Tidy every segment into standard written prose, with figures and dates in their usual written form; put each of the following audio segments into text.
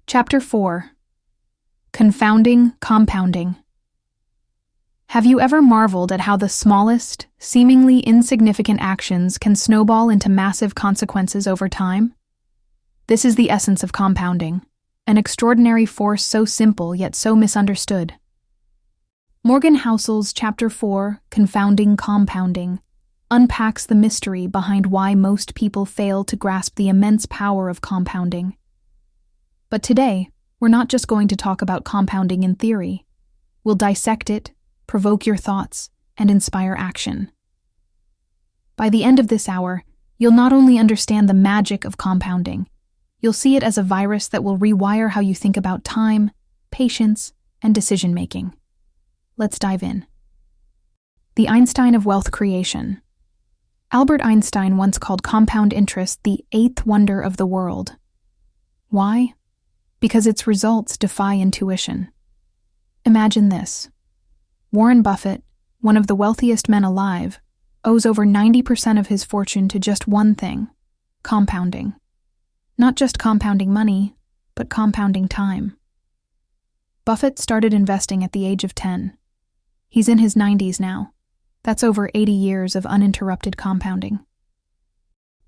Chapter 4. Confounding Compounding. Have you ever marveled at how the smallest, seemingly insignificant actions can snowball into massive consequences over time? This is the essence of compounding, an extraordinary force so simple yet so misunderstood. Morgan Housel's Chapter 4, Confounding Compounding, unpacks the mystery behind why most people fail to grasp the immense power of compounding. But today, we're not just going to talk about compounding in theory. We'll dissect it, provoke your thoughts, and inspire action. By the end of this hour, you'll not only understand the magic of compounding, you'll see it as a virus that will rewire how you think about time, patience, and decision-making. Let's dive in. The Einstein of wealth creation. Albert Einstein once called compound interest the eighth wonder of the world. Why? Because its results defy intuition. Imagine this. Warren Buffett, one of the wealthiest men alive, owes over 90% of his fortune to just one thing: compounding. Not just compounding money, but compounding time. Buffett started investing at the age of 10. He's in his 90s now. That's over 80 years of uninterrupted compounding.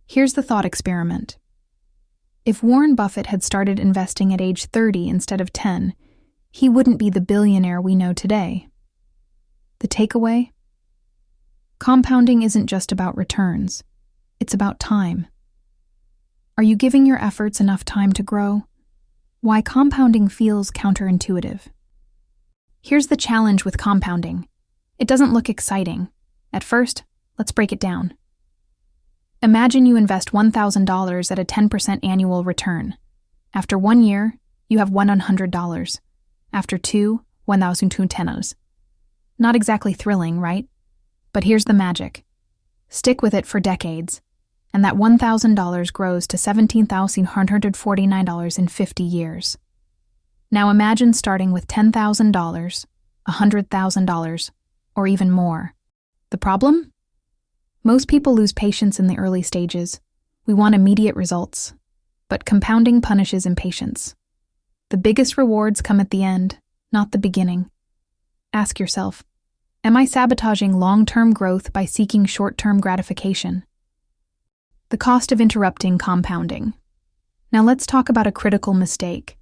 Here's the thought experiment. If Warren Buffett had started investing at age 30 instead of 10, he wouldn't be the billionaire we know today. The takeaway? Compounding isn't just about returns. It's about time. Are you giving your efforts enough time to grow? Why compounding feels counterintuitive. Here's the challenge with compounding. It doesn't look exciting. At first, let's break it down. Imagine you invest $1,000 at a 10% annual return. After 1 year, you have $100. After 2, 1,210. Not exactly thrilling, right? But here's the magic. Stick with it for decades, and that $1,000 grows to $17,149 in 50 years. Now imagine starting with $10,000, $100,000, or even more. The problem? Most people lose patience in the early stages. We want immediate results. But compounding punishes impatience. The biggest rewards come at the end, not the beginning. Ask yourself, am I sabotaging long-term growth by seeking short-term gratification? The cost of interrupting compounding. Now let's talk about a critical mistake: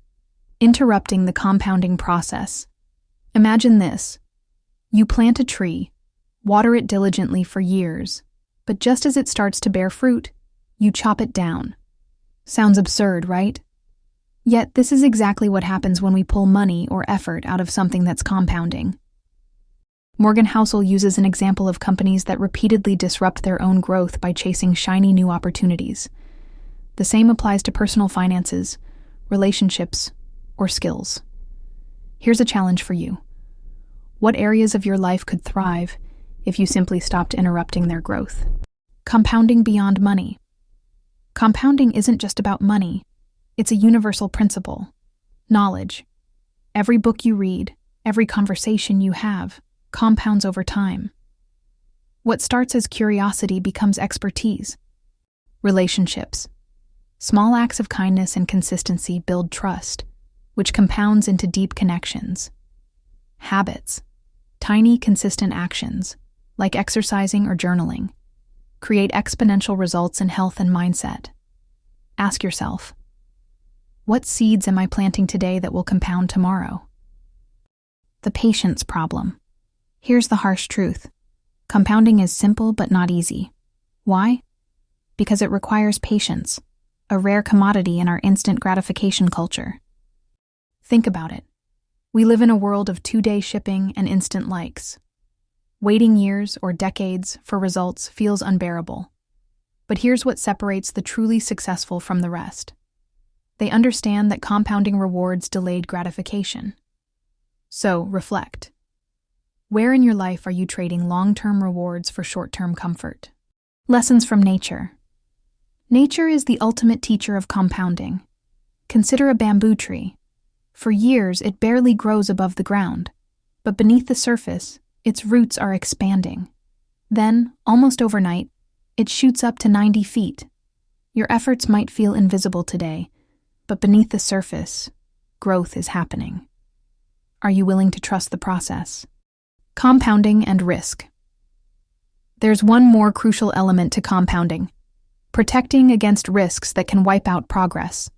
interrupting the compounding process. Imagine this. You plant a tree, water it diligently for years, but just as it starts to bear fruit, you chop it down. Sounds absurd, right? Yet this is exactly what happens when we pull money or effort out of something that's compounding. Morgan Housel uses an example of companies that repeatedly disrupt their own growth by chasing shiny new opportunities. The same applies to personal finances, relationships, or skills. Here's a challenge for you. What areas of your life could thrive if you simply stopped interrupting their growth? Compounding beyond money. Compounding isn't just about money. It's a universal principle. Knowledge. Every book you read, every conversation you have, compounds over time. What starts as curiosity becomes expertise. Relationships. Small acts of kindness and consistency build trust, which compounds into deep connections. Habits. Tiny, consistent actions, like exercising or journaling, create exponential results in health and mindset. Ask yourself, what seeds am I planting today that will compound tomorrow? The patience problem. Here's the harsh truth. Compounding is simple but not easy. Why? Because it requires patience, a rare commodity in our instant gratification culture. Think about it. We live in a world of 2-day shipping and instant likes. Waiting years or decades for results feels unbearable. But here's what separates the truly successful from the rest. They understand that compounding rewards delayed gratification. So, reflect. Where in your life are you trading long-term rewards for short-term comfort? Lessons from nature. Nature is the ultimate teacher of compounding. Consider a bamboo tree. For years, it barely grows above the ground, but beneath the surface, its roots are expanding. Then, almost overnight, it shoots up to 90 feet. Your efforts might feel invisible today, but beneath the surface, growth is happening. Are you willing to trust the process? Compounding and risk. There's one more crucial element to compounding: protecting against risks that can wipe out progress.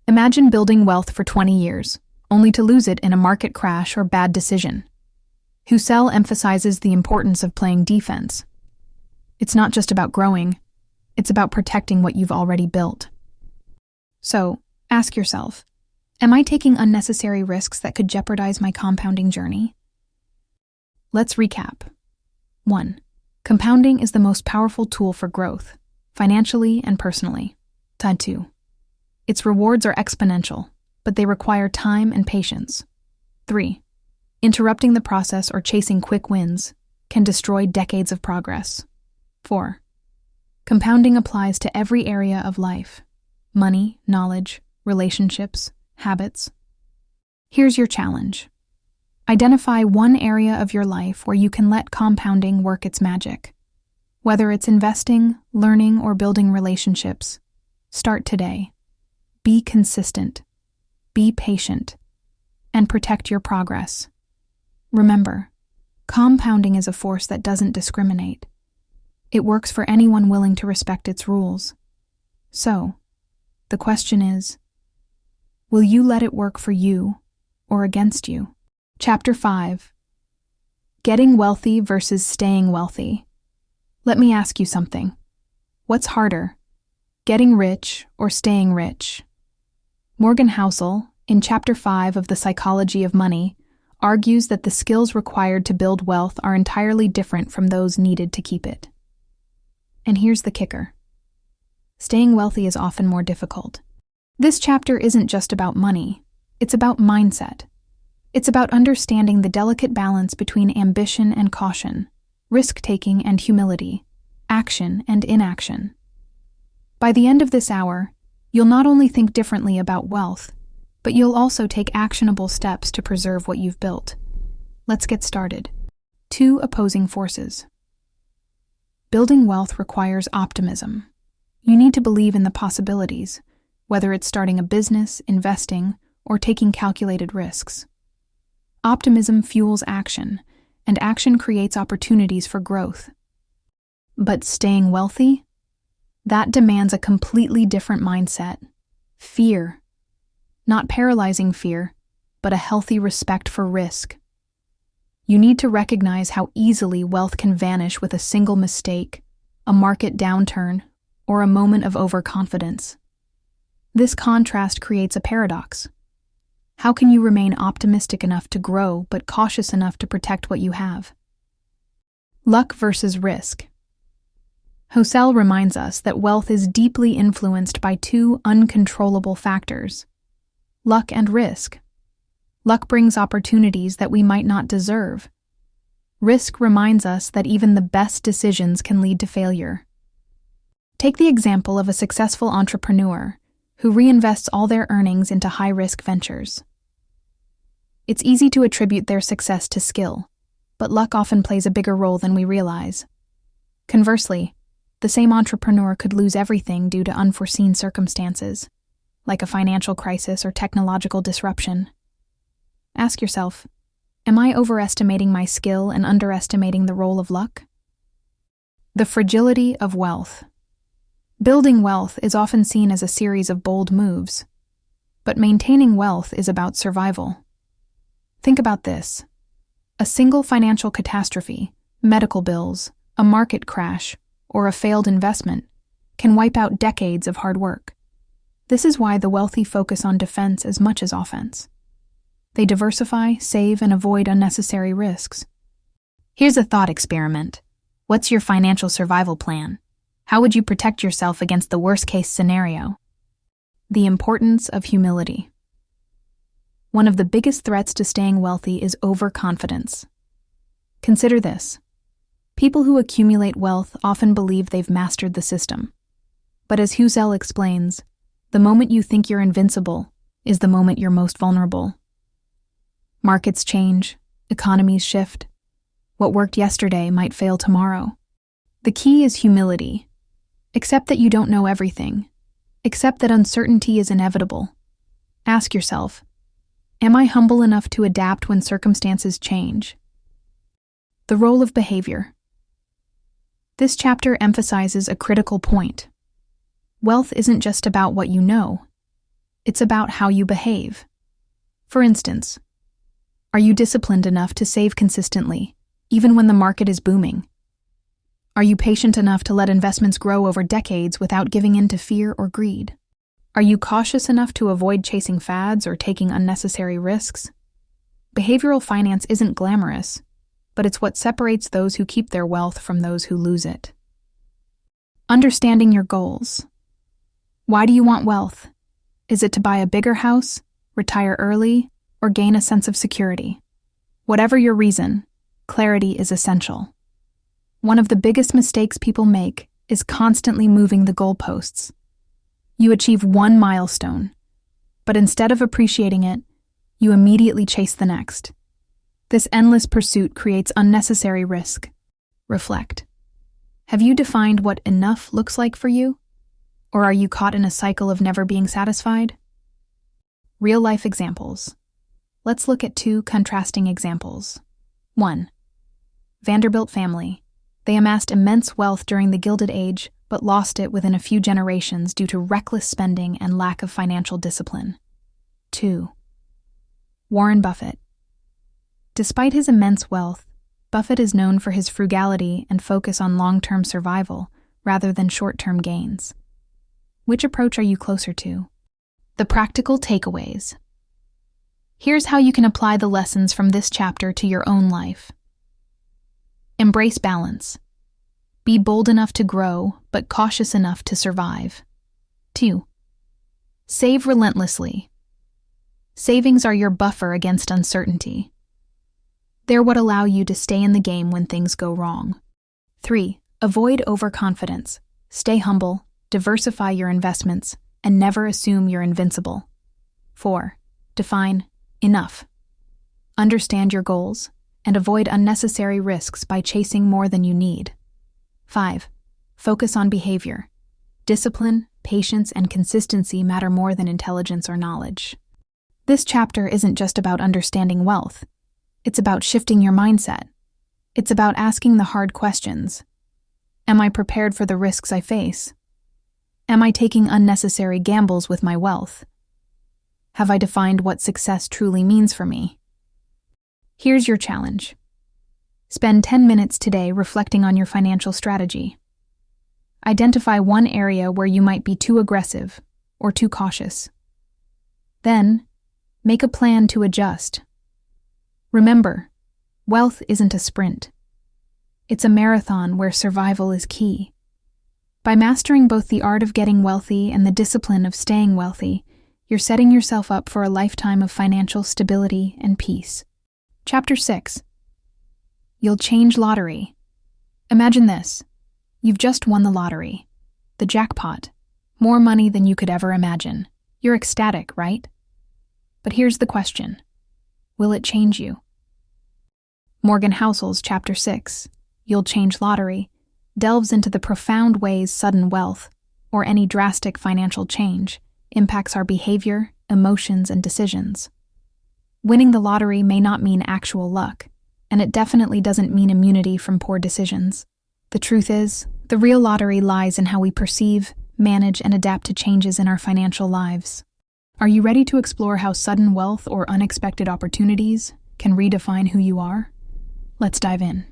Imagine building wealth for 20 years, only to lose it in a market crash or bad decision. Husserl emphasizes the importance of playing defense. It's not just about growing, it's about protecting what you've already built. So, ask yourself, am I taking unnecessary risks that could jeopardize my compounding journey? Let's recap. 1. Compounding is the most powerful tool for growth, financially and personally. 2. Its rewards are exponential, but they require time and patience. 3. Interrupting the process or chasing quick wins can destroy decades of progress. 4. Compounding applies to every area of life: money, knowledge, relationships, habits. Here's your challenge. Identify one area of your life where you can let compounding work its magic. Whether it's investing, learning, or building relationships, start today. Be consistent, be patient, and protect your progress. Remember, compounding is a force that doesn't discriminate. It works for anyone willing to respect its rules. So, the question is, will you let it work for you or against you? Chapter 5. Getting wealthy versus staying wealthy. Let me ask you something. What's harder, getting rich or staying rich? Morgan Housel, in Chapter 5 of The Psychology of Money, argues that the skills required to build wealth are entirely different from those needed to keep it. And here's the kicker. Staying wealthy is often more difficult. This chapter isn't just about money, it's about mindset. It's about understanding the delicate balance between ambition and caution, risk-taking and humility, action and inaction. By the end of this hour, you'll not only think differently about wealth, but you'll also take actionable steps to preserve what you've built. Let's get started. 2 opposing forces. Building wealth requires optimism. You need to believe in the possibilities, whether it's starting a business, investing, or taking calculated risks. Optimism fuels action, and action creates opportunities for growth. But staying wealthy? That demands a completely different mindset. Fear. Not paralyzing fear, but a healthy respect for risk. You need to recognize how easily wealth can vanish with a single mistake, a market downturn, or a moment of overconfidence. This contrast creates a paradox. How can you remain optimistic enough to grow but cautious enough to protect what you have? Luck versus risk. Husserl reminds us that wealth is deeply influenced by 2 uncontrollable factors: luck and risk. Luck brings opportunities that we might not deserve. Risk reminds us that even the best decisions can lead to failure. Take the example of a successful entrepreneur who reinvests all their earnings into high-risk ventures. It's easy to attribute their success to skill, but luck often plays a bigger role than we realize. Conversely, the same entrepreneur could lose everything due to unforeseen circumstances, like a financial crisis or technological disruption. Ask yourself, am I overestimating my skill and underestimating the role of luck? The fragility of wealth. Building wealth is often seen as a series of bold moves, but maintaining wealth is about survival. Think about this. A single financial catastrophe, medical bills, a market crash, or a failed investment can wipe out decades of hard work. This is why the wealthy focus on defense as much as offense. They diversify, save, and avoid unnecessary risks. Here's a thought experiment. What's your financial survival plan? How would you protect yourself against the worst-case scenario? The importance of humility. One of the biggest threats to staying wealthy is overconfidence. Consider this. People who accumulate wealth often believe they've mastered the system. But as Husserl explains, the moment you think you're invincible is the moment you're most vulnerable. Markets change, economies shift. What worked yesterday might fail tomorrow. The key is humility. Accept that you don't know everything. Accept that uncertainty is inevitable. Ask yourself, am I humble enough to adapt when circumstances change? The role of behavior. This chapter emphasizes a critical point. Wealth isn't just about what you know. It's about how you behave. For instance, are you disciplined enough to save consistently, even when the market is booming? Are you patient enough to let investments grow over decades without giving in to fear or greed? Are you cautious enough to avoid chasing fads or taking unnecessary risks? Behavioral finance isn't glamorous, but it's what separates those who keep their wealth from those who lose it. Understanding your goals. Why do you want wealth? Is it to buy a bigger house, retire early, or gain a sense of security? Whatever your reason, clarity is essential. One of the biggest mistakes people make is constantly moving the goalposts. You achieve one milestone, but instead of appreciating it, you immediately chase the next. This endless pursuit creates unnecessary risk. Reflect. Have you defined what enough looks like for you? Or are you caught in a cycle of never being satisfied? Real-life examples. Let's look at 2 contrasting examples. 1. Vanderbilt family. They amassed immense wealth during the Gilded Age, but lost it within a few generations due to reckless spending and lack of financial discipline. 2. Warren Buffett. Despite his immense wealth, Buffett is known for his frugality and focus on long-term survival rather than short-term gains. Which approach are you closer to? The practical takeaways. Here's how you can apply the lessons from this chapter to your own life. Embrace balance. Be bold enough to grow, but cautious enough to survive. 2. Save relentlessly. Savings are your buffer against uncertainty. They're what allow you to stay in the game when things go wrong. 3. Avoid overconfidence. Stay humble, diversify your investments, and never assume you're invincible. 4. Define enough. Understand your goals, and avoid unnecessary risks by chasing more than you need. 5. Focus on behavior. Discipline, patience, and consistency matter more than intelligence or knowledge. This chapter isn't just about understanding wealth. It's about shifting your mindset. It's about asking the hard questions. Am I prepared for the risks I face? Am I taking unnecessary gambles with my wealth? Have I defined what success truly means for me? Here's your challenge. Spend 10 minutes today reflecting on your financial strategy. Identify one area where you might be too aggressive or too cautious. Then, make a plan to adjust. Remember, wealth isn't a sprint. It's a marathon where survival is key. By mastering both the art of getting wealthy and the discipline of staying wealthy, you're setting yourself up for a lifetime of financial stability and peace. Chapter 6. You'll change lottery. Imagine this. You've just won the lottery. The jackpot. More money than you could ever imagine. You're ecstatic, right? But here's the question. Will it change you? Morgan Housel's Chapter 6, You'll Change Lottery, delves into the profound ways sudden wealth, or any drastic financial change, impacts our behavior, emotions, and decisions. Winning the lottery may not mean actual luck, and it definitely doesn't mean immunity from poor decisions. The truth is, the real lottery lies in how we perceive, manage, and adapt to changes in our financial lives. Are you ready to explore how sudden wealth or unexpected opportunities can redefine who you are? Let's dive in.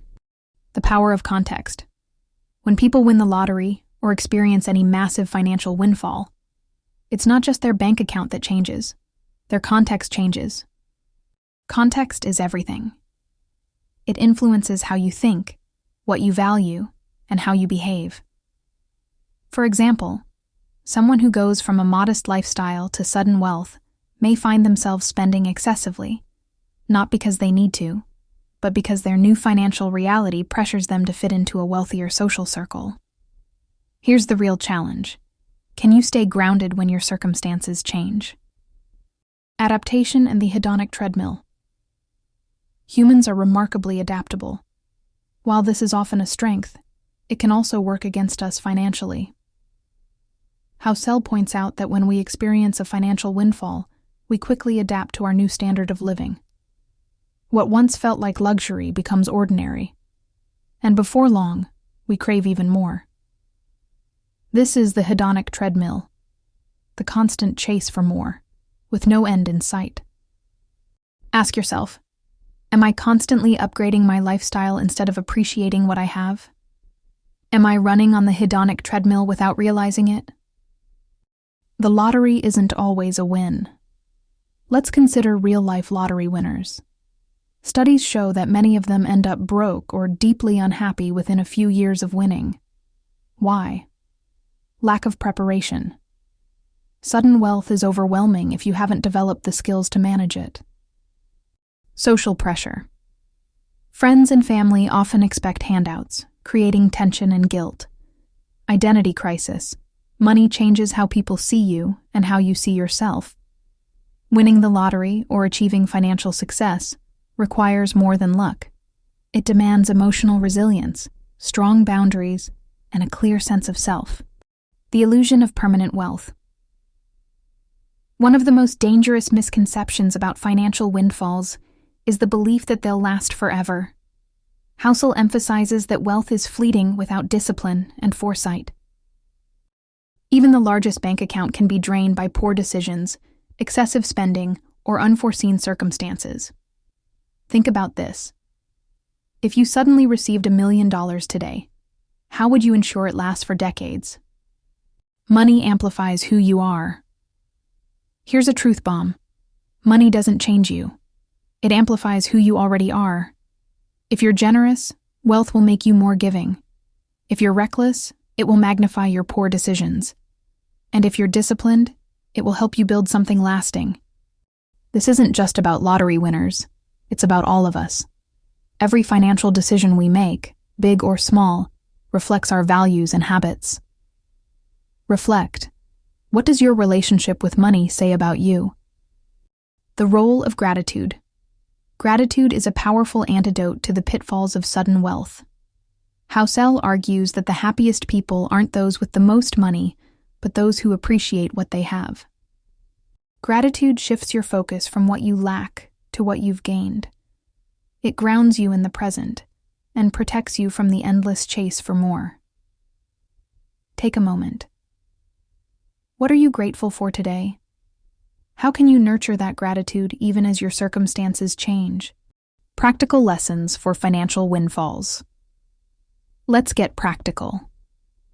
The power of context. When people win the lottery or experience any massive financial windfall, it's not just their bank account that changes. Their context changes. Context is everything. It influences how you think, what you value, and how you behave. For example, someone who goes from a modest lifestyle to sudden wealth may find themselves spending excessively, not because they need to, but because their new financial reality pressures them to fit into a wealthier social circle. Here's the real challenge. Can you stay grounded when your circumstances change? Adaptation and the hedonic treadmill. Humans are remarkably adaptable. While this is often a strength, it can also work against us financially. Housel points out that when we experience a financial windfall, we quickly adapt to our new standard of living. What once felt like luxury becomes ordinary, and before long, we crave even more. This is the hedonic treadmill, the constant chase for more, with no end in sight. Ask yourself, am I constantly upgrading my lifestyle instead of appreciating what I have? Am I running on the hedonic treadmill without realizing it? The lottery isn't always a win. Let's consider real-life lottery winners. Studies show that many of them end up broke or deeply unhappy within a few years of winning. Why? Lack of preparation. Sudden wealth is overwhelming if you haven't developed the skills to manage it. Social pressure. Friends and family often expect handouts, creating tension and guilt. Identity crisis. Money changes how people see you and how you see yourself. Winning the lottery or achieving financial success requires more than luck. It demands emotional resilience, strong boundaries, and a clear sense of self. The illusion of permanent wealth. One of the most dangerous misconceptions about financial windfalls is the belief that they'll last forever. Housel emphasizes that wealth is fleeting without discipline and foresight. Even the largest bank account can be drained by poor decisions, excessive spending, or unforeseen circumstances. Think about this. If you suddenly received $1 million today, how would you ensure it lasts for decades? Money amplifies who you are. Here's a truth bomb. Money doesn't change you. It amplifies who you already are. If you're generous, wealth will make you more giving. If you're reckless, it will magnify your poor decisions. And if you're disciplined, it will help you build something lasting. This isn't just about lottery winners. It's about all of us. Every financial decision we make, big or small, reflects our values and habits. Reflect. What does your relationship with money say about you? The role of gratitude. Gratitude is a powerful antidote to the pitfalls of sudden wealth. Housel argues that the happiest people aren't those with the most money, but those who appreciate what they have. Gratitude shifts your focus from what you lack to what you've gained. It grounds you in the present and protects you from the endless chase for more. Take a moment. What are you grateful for today? How can you nurture that gratitude even as your circumstances change? Practical lessons for financial windfalls. Let's get practical.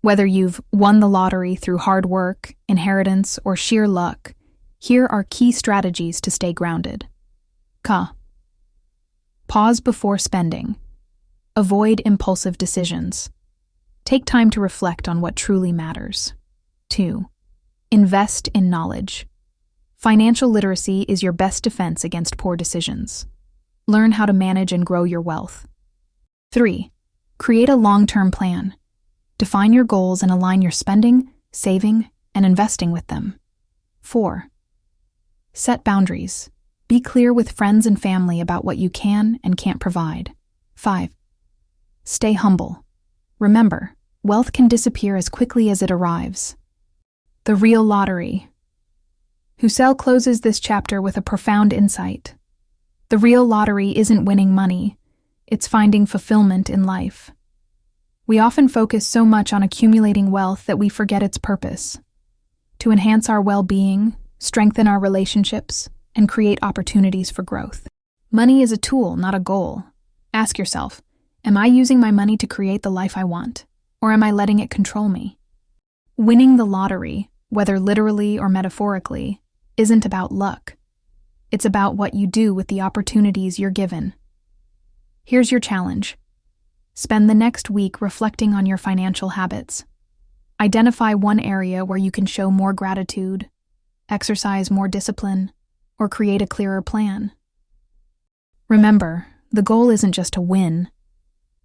Whether you've won the lottery through hard work, inheritance, or sheer luck, here are key strategies to stay grounded. Pause before spending. Avoid impulsive decisions. Take time to reflect on what truly matters. 2. Invest in knowledge. Financial literacy is your best defense against poor decisions. Learn how to manage and grow your wealth. 3. Create a long-term plan. Define your goals and align your spending, saving, and investing with them. 4. Set boundaries. Be clear with friends and family about what you can and can't provide. 5. Stay humble. Remember, wealth can disappear as quickly as it arrives. The real lottery. Housel closes this chapter with a profound insight. The real lottery isn't winning money, it's finding fulfillment in life. We often focus so much on accumulating wealth that we forget its purpose: to enhance our well-being, strengthen our relationships, and create opportunities for growth. Money is a tool, not a goal. Ask yourself, am I using my money to create the life I want, or am I letting it control me? Winning the lottery, whether literally or metaphorically, isn't about luck. It's about what you do with the opportunities you're given. Here's your challenge. Spend the next week reflecting on your financial habits. Identify one area where you can show more gratitude, exercise more discipline, or create a clearer plan. Remember, the goal isn't just to win.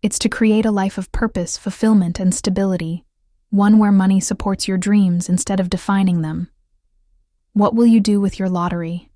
It's to create a life of purpose, fulfillment, and stability, one where money supports your dreams instead of defining them. What will you do with your lottery?